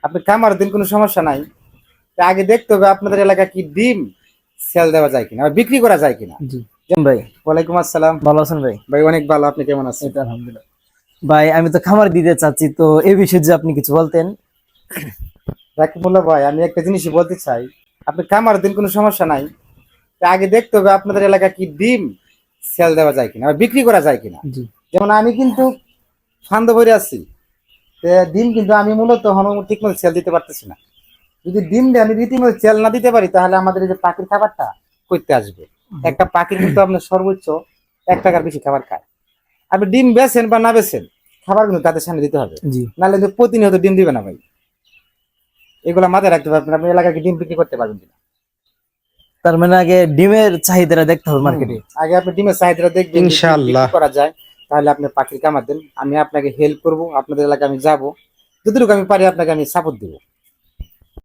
আপনি খামার দিন, কোনো সমস্যা নাই। তা আগে দেখতে হবে আপনাদের এলাকা কি ডিম সেল দেওয়া যায় কিনা, বা বিক্রি করা যায় কিনা। জি ভাই, ওয়ালাইকুম আসসালাম। ভালো আছেন ভাই? ভাই অনেক ভালো, আপনি কেমন আছেন? এই তো আলহামদুলিল্লাহ। ভাই আমি তো খামার দিতে চাচ্ছি, তো এই বিষয়ে যে আপনি কিছু বলতেন। রাকিবুল্লাহ ভাই, আমি একটা জিনিসই বলতে চাই, আপনি খামার দিন, কোনো সমস্যা নাই। তা আগে দেখতে হবে আপনাদের এলাকা কি ডিম সেল দেওয়া যায় কিনা, বা বিক্রি করা যায় কিনা। জি যেমন আমি কিন্তু ফান্দ ভরে আছি, ডিম কিন্তু আমি মূলত ঠিক মতো সেল দিতে পারতেছি না। যদি ডিম দিয়ে আমি রীতিমতো সেল না দিতে পারি, তাহলে আমাদের এই যে পাখির খাবারটা করতে আসবে। জি একটা পাখির কিন্তু আপনার সর্বোচ্চ 1 টাকার বেশি খাবার খায়। আপনি ডিম বেছেন বা না বেছেন, খাবার কিন্তু তাদের সামনে দিতে হবে, জি। নাহলে কিন্তু প্রতিনিয়ত ডিম দিবে না ভাই। এগুলা মাথায় রাখতে পারবেন, আপনি এলাকায় কি ডিম বিক্রি করতে পারবেন কিনা। তার মানে আগে ডিমের চাহিদাটা দেখতে হবে হুম, মার্কেটে। আগে আপনি ডিমের চাহিদাটা দেখবেন, যদি ডিম বিক্রি ইনশাআল্লাহ। করা যায় তাহলে আপনি পাখির কামার দেন, আমি আপনাকে হেল্প করব, আপনাদের এলাকায় আমি যাব, যতটুকু আমি পারি আপনাকে আমি সাপোর্ট দেবো।